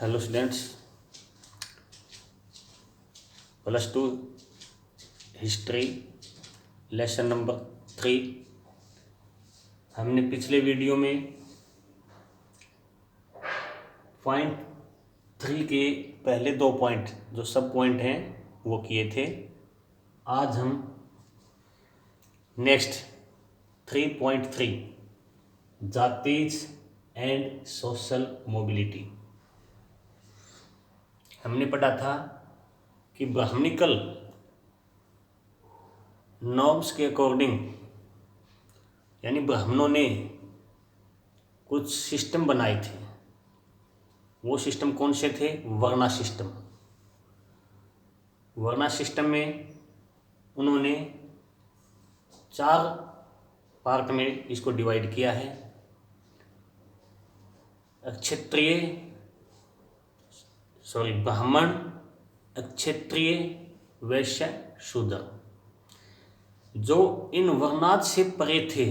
Hello students, +2 history lesson number 3। हमने पिछले video में पॉइंट 3 के पहले 2 पॉइंट जो सब पॉइंट हैं वो किए थे। आज हम नेक्स्ट 3.3 जातीज एंड सोशल मोबिलिटी हमने पढ़ा था कि ब्राह्मणिकल नॉर्म्स के अकॉर्डिंग यानी ब्राह्मणों ने कुछ सिस्टम बनाए थे। वो सिस्टम कौन से थे? वर्णा सिस्टम। वर्णा सिस्टम में उन्होंने 4 पार्ट में इसको डिवाइड किया है। ब्राह्मण, क्षत्रिय, वैश्य, शूद्र। जो इन वर्णात से परे थे,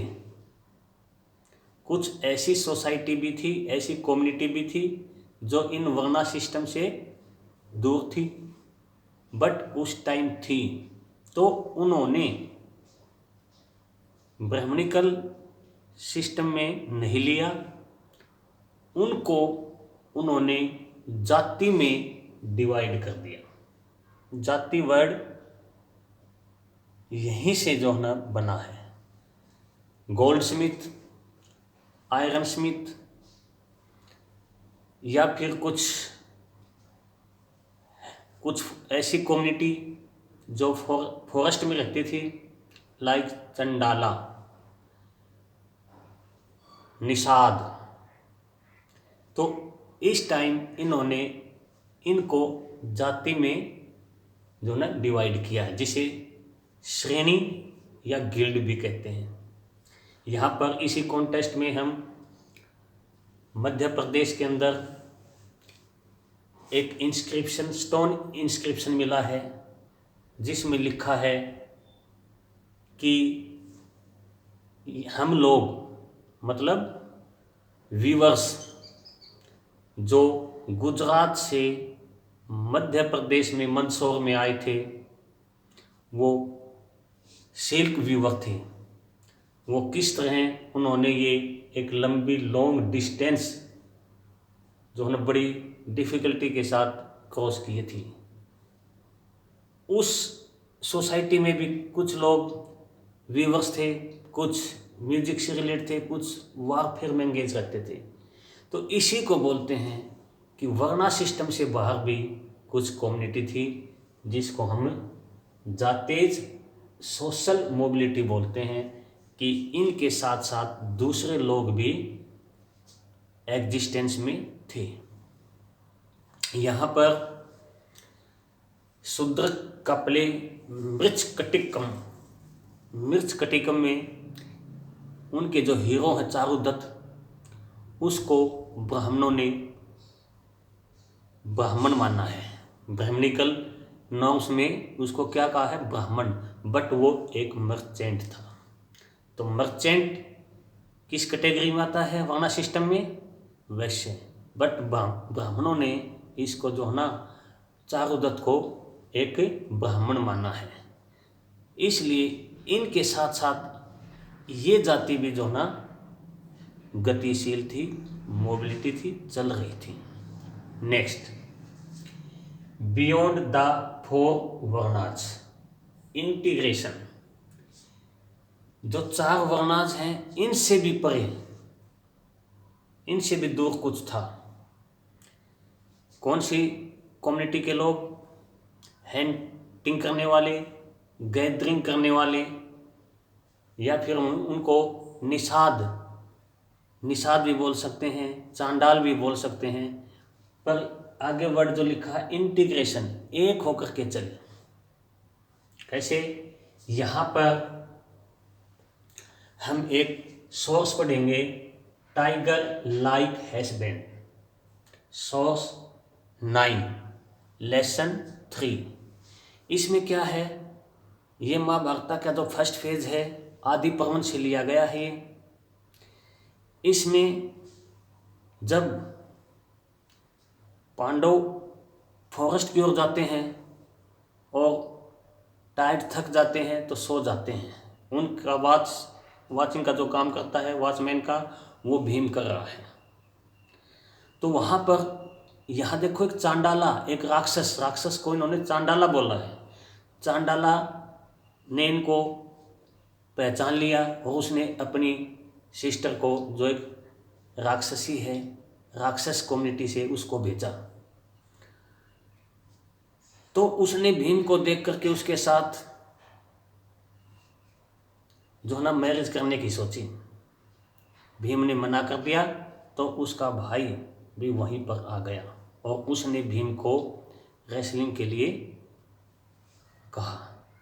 कुछ ऐसी सोसाइटी भी थी, ऐसी कम्युनिटी भी थी जो इन वर्णा सिस्टम से दूर थी, बट उस टाइम थी। तो उन्होंने ब्राह्मणिकल सिस्टम में नहीं लिया, उनको उन्होंने जाति में डिवाइड कर दिया। जाति वर्ड यहीं से जो है ना बना है। गोल्ड स्मिथ, आयरन स्मिथ या फिर कुछ ऐसी कम्युनिटी जो फॉरेस्ट में रहती थी, लाइक चंडाला, निषाद। तो इस टाइम इन्होंने इनको जाति में जो ना डिवाइड किया है, जिसे श्रेणी या गिल्ड भी कहते हैं। यहाँ पर इसी कॉन्टेस्ट में हम मध्य प्रदेश के अंदर एक इंस्क्रिप्शन, स्टोन इंस्क्रिप्शन मिला है, जिसमें लिखा है कि हम लोग मतलब वीवर्स जो गुजरात से मध्य प्रदेश में मंदसौर में आए थे, वो सिल्क वीवर थे। वो किस तरह उन्होंने ये एक लंबी लॉन्ग डिस्टेंस जो है बड़ी डिफ़िकल्टी के साथ क्रॉस किए थी। उस सोसाइटी में भी कुछ लोग वीवर्स थे, कुछ म्यूजिक से रिलेटेड थे, कुछ वारफेयर में एंगेज रहते थे। तो इसी को बोलते हैं कि वर्णा सिस्टम से बाहर भी कुछ कम्युनिटी थी, जिसको हम जातीज सोशल मोबिलिटी बोलते हैं, कि इनके साथ साथ दूसरे लोग भी एग्जिस्टेंस में थे। यहाँ पर शूद्र का प्ले मृच कटिकम में उनके जो हीरो हैं चारुदत्त, उसको ब्राह्मणों ने ब्राह्मण माना है। ब्राह्मणिकल नॉर्म्स में उसको क्या कहा है? ब्राह्मण। बट वो एक मर्चेंट था। तो मर्चेंट किस कैटेगरी में आता है वर्णा सिस्टम में? वैश्य। बट ब्राह्मणों ने इसको जो है ना चारुदत्त को एक ब्राह्मण माना है। इसलिए इनके साथ साथ ये जाति भी जो है ना गतिशील थी, मोबिलिटी थी, चल रही थी। नेक्स्ट, बियॉन्ड द 4 वर्णाज इंटीग्रेशन। जो 4 वर्णाज हैं, इनसे भी परे, इनसे भी दूर कुछ था। कौन सी कम्युनिटी के लोग? हैंटिंग करने वाले, गैदरिंग करने वाले, या फिर उनको निषाद भी बोल सकते हैं, चांडाल भी बोल सकते हैं। पर आगे वर्ड जो लिखा है इंटीग्रेशन, एक होकर के चले। कैसे? यहाँ पर हम एक सोर्स पढ़ेंगे, tiger like husband, source 9 lesson 3। इसमें क्या है? ये महाभारत का जो फर्स्ट फेज है, आदि पर्व से लिया गया है। इसमें जब पांडव फॉरेस्ट की ओर जाते हैं और टायर्ड थक जाते हैं तो सो जाते हैं। उनका वाचिंग का जो काम करता है वॉचमैन का, वो भीम कर रहा है। तो वहाँ पर यहाँ देखो एक चांडाला, एक राक्षस को इन्होंने चांडाला बोला है। चांडाला ने इनको पहचान लिया और उसने अपनी सिस्टर को, जो एक राक्षसी है, राक्षस कम्युनिटी से, उसको भेजा। तो उसने भीम को देख करके उसके साथ जो है ना मैरिज करने की सोची। भीम ने मना कर दिया तो उसका भाई भी वहीं पर आ गया और उसने भीम को रेसलिंग के लिए कहा।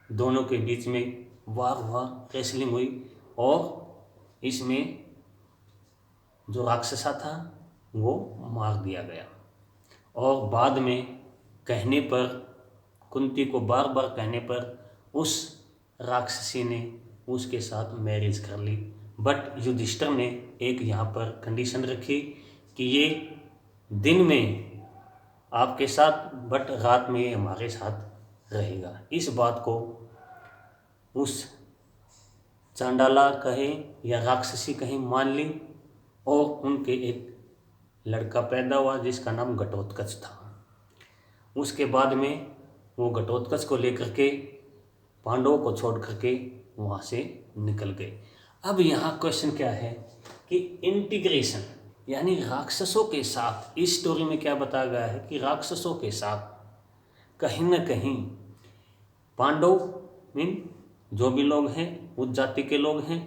दोनों के बीच में वार हुआ, रेसलिंग हुई और इसमें जो राक्षसा था वो मार दिया गया। और बाद में कहने पर, कुंती को बार बार कहने पर, उस राक्षसी ने उसके साथ मैरिज कर ली। बट युधिष्ठिर ने एक यहाँ पर कंडीशन रखी कि ये दिन में आपके साथ बट रात में ये हमारे साथ रहेगा। इस बात को उस चांडाला कहे या राक्षसी कहे मान ली और उनके एक लड़का पैदा हुआ जिसका नाम घटोत्कच था। उसके बाद में वो घटोत्कच को लेकर के पांडवों को छोड़ करके वहाँ से निकल गए। अब यहाँ क्वेश्चन क्या है कि इंटीग्रेशन, यानी राक्षसों के साथ, इस स्टोरी में क्या बताया गया है कि राक्षसों के साथ कहीं ना कहीं पांडव मीन जो भी लोग हैं, उच्च जाति के लोग हैं,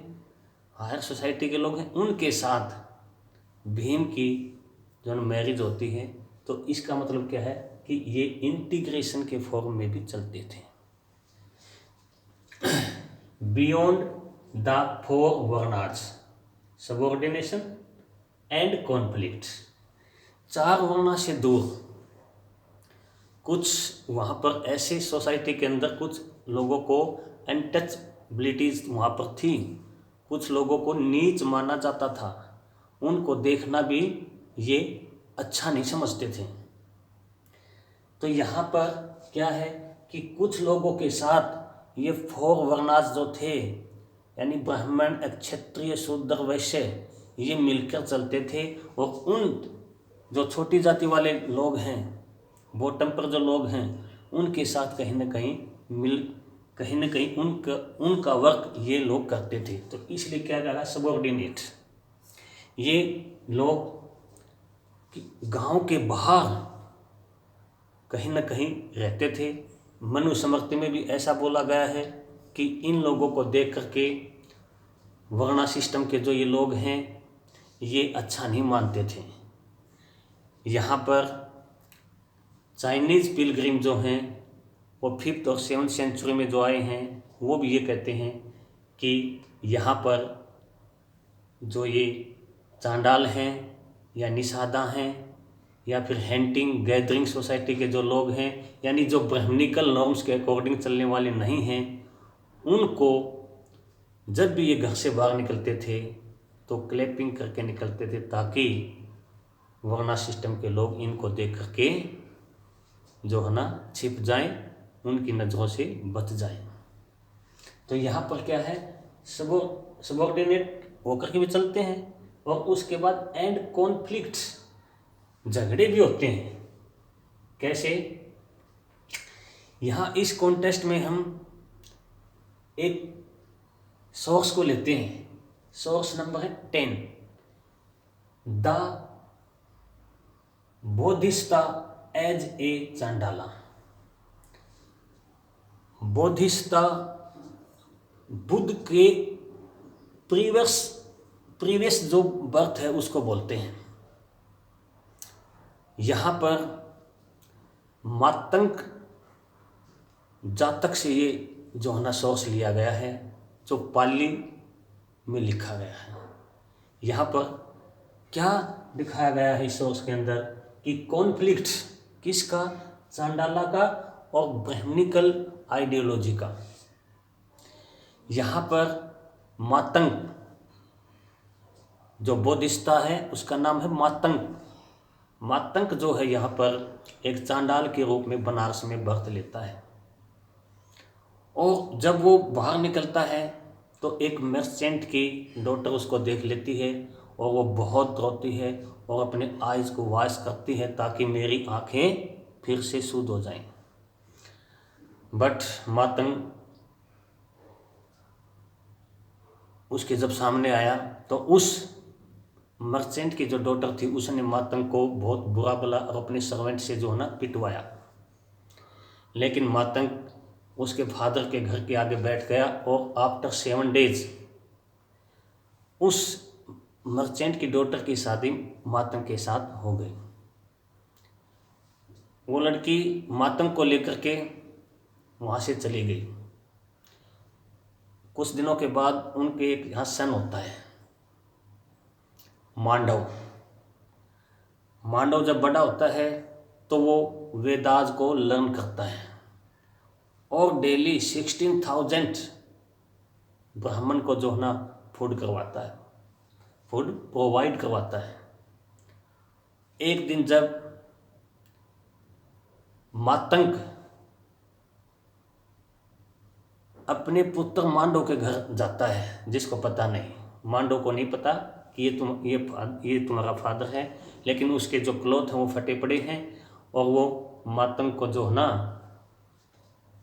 हायर सोसाइटी के लोग हैं, उनके साथ भीम की जो मैरिज होती है। तो इसका मतलब क्या है कि ये इंटीग्रेशन के फॉर्म में भी चलते थे। Beyond the four varnas, subordination and conflict, चार वर्णा से दूर कुछ वहाँ पर ऐसे सोसाइटी के अंदर कुछ लोगों को अनटचबिलिटीज वहाँ पर थी, कुछ लोगों को नीच माना जाता था, उनको देखना भी ये अच्छा नहीं समझते थे। तो यहाँ पर क्या है कि कुछ लोगों के साथ ये फोर वर्णास जो थे, यानी ब्राह्मण, क्षत्रिय, शूद्र, वैश्य, ये मिलकर चलते थे। और उन जो छोटी जाति वाले लोग हैं, बॉटम पर जो लोग हैं, उनके साथ कहीं ना कहीं उनका वर्क ये लोग करते थे। तो इसलिए क्या कहा, सबऑर्डिनेट। ये लोग गांव के बाहर कहीं ना कहीं रहते थे। मनुस्मृति में भी ऐसा बोला गया है कि इन लोगों को देख करके वर्णा सिस्टम के जो ये लोग हैं ये अच्छा नहीं मानते थे। यहाँ पर चाइनीज़ पिलग्रिम जो हैं वो 5th और 7th सेंचुरी में जो आए हैं, वो भी ये कहते हैं कि यहाँ पर जो ये चांडाल हैं या निषादा हैं या फिर हंटिंग गैदरिंग सोसाइटी के जो लोग हैं, यानी जो ब्राह्मणिकल नॉर्म्स के अकॉर्डिंग चलने वाले नहीं हैं, उनको जब भी ये घर से बाहर निकलते थे तो क्लैपिंग करके निकलते थे, ताकि वर्णा सिस्टम के लोग इनको देख करके जो है ना छिप जाएं, उनकी नज़रों से बच जाएं। तो यहाँ पर क्या है, सबऑर्डिनेट होकर के भी चलते हैं। और उसके बाद एंड कॉन्फ्लिक्ट, झगड़े भी होते हैं। कैसे, यहाँ इस कॉन्टेस्ट में हम एक सोर्स को लेते हैं। सोर्स नंबर है 10, the Bodhisattva as a chandala. Bodhisattva Buddha के प्रीवियस जो बर्थ है उसको बोलते हैं। यहाँ पर मातंग जातक से ये जो है ना सोर्स लिया गया है, जो पाली में लिखा गया है। यहाँ पर क्या दिखाया गया है इस सोर्स के अंदर कि कॉन्फ्लिक्ट किसका, चांडाला का और ब्राह्मणिकल आइडियोलॉजी का। यहाँ पर मातंग जो बोधिसत्व है उसका नाम है मातंग। मातंग जो है यहाँ पर एक चांडाल के रूप में बनारस में बर्त लेता है, और जब वो बाहर निकलता है तो एक मर्चेंट की डॉटर उसको देख लेती है और वो बहुत रोती है और अपने आइज को वॉश करती है ताकि मेरी आंखें फिर से शुद्ध हो जाएं। बट मातंग उसके जब सामने आया तो उस मर्चेंट की जो डॉटर थी उसने मातंग को बहुत बुरा बोला और अपने सर्वेंट से जो है ना पिटवाया। लेकिन मातंग उसके फादर के घर के आगे बैठ गया और आफ्टर 7 डेज उस मर्चेंट की डॉटर की शादी मातंग के साथ हो गई। वो लड़की मातंग को लेकर के वहाँ से चली गई। कुछ दिनों के बाद उनके एक यहाँ सन होता है मांडव। मांडव जब बड़ा होता है तो वो वेदास को लर्न करता है और डेली 16,000 ब्राह्मण को जो है ना फूड करवाता है, फूड प्रोवाइड करवाता है। एक दिन जब मातंग अपने पुत्र मांडव के घर जाता है, जिसको पता नहीं, मांडव को नहीं पता कि ये तुम्हारा फादर है, लेकिन उसके जो क्लॉथ हैं वो फटे पड़े हैं और वो मातंग को जो है ना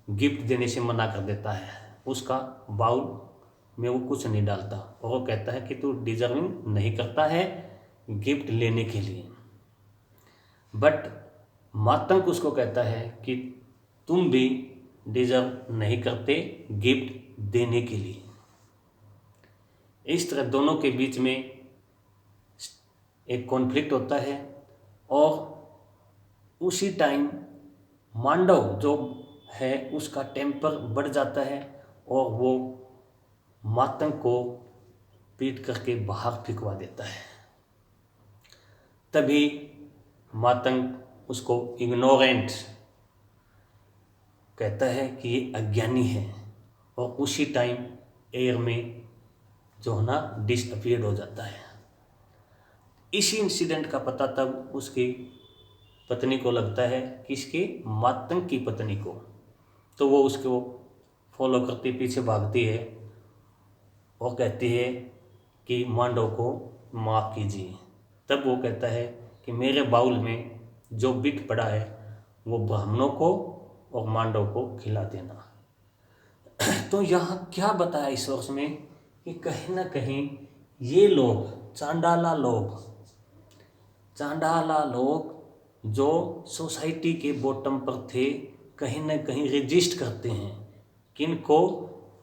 गिफ्ट देने से मना कर देता है। उसका बाउल में वो कुछ नहीं डालता और वो कहता है कि तू डिजर्विंग नहीं करता है गिफ्ट लेने के लिए। बट मातंग उसको कहता है कि तुम भी डिजर्व नहीं करते गिफ्ट देने के लिए। इस तरह दोनों के बीच में एक कॉन्फ्लिक्ट होता है और उसी टाइम मांडव जो है उसका टेम्पर बढ़ जाता है और वो मातंग को पीट करके बाहर फेंकवा देता है। तभी मातंग उसको इग्नोरेंट कहता है कि ये अज्ञानी है और उसी टाइम एयर में जो है ना डिसअपियर्ड हो जाता है। इसी इंसिडेंट का पता तब उसकी पत्नी को लगता है, किसकी, मातंग की पत्नी को। तो वो उसको फॉलो करती पीछे भागती है और कहती है कि मांडव को माफ़ कीजिए। तब वो कहता है कि मेरे बाउल में जो बिट पड़ा है वो ब्राह्मणों को और मांडव को खिला देना। तो यहाँ क्या बताया इस वर्ष में कि कहीं ना कहीं ये लोग चांडाला लोग जो सोसाइटी के बॉटम पर थे, कहीं ना कहीं रेजिस्ट करते हैं किनको,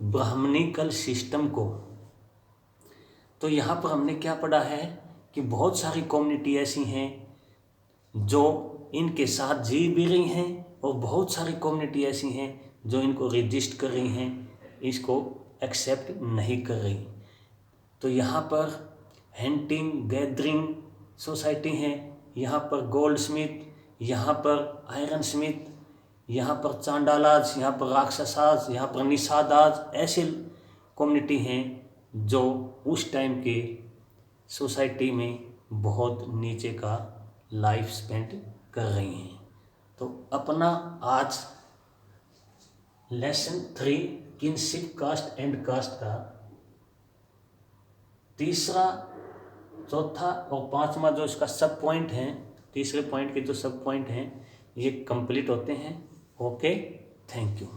ब्राह्मणिकल सिस्टम को। तो यहाँ पर हमने क्या पढ़ा है कि बहुत सारी कम्युनिटी ऐसी हैं जो इनके साथ जी भी रही हैं और बहुत सारी कम्युनिटी ऐसी हैं जो इनको रेजिस्ट कर रही हैं, इसको एक्सेप्ट नहीं कर रही। तो यहाँ पर हंटिंग गैदरिंग सोसाइटी हैं, यहाँ पर गोल्ड स्मिथ, यहाँ पर आयरन स्मिथ, यहाँ पर चांडालाज, यहाँ पर राक्षसाज, यहाँ पर निषादाज, ऐसे कम्युनिटी हैं जो उस टाइम के सोसाइटी में बहुत नीचे का लाइफ स्पेंड कर रही हैं। तो अपना आज lesson 3 kinship caste and caste का तीसरा, चौथा और पांचवा जो इसका सब पॉइंट हैं, तीसरे पॉइंट के जो सब पॉइंट हैं ये कंप्लीट होते हैं। Okay, thank you.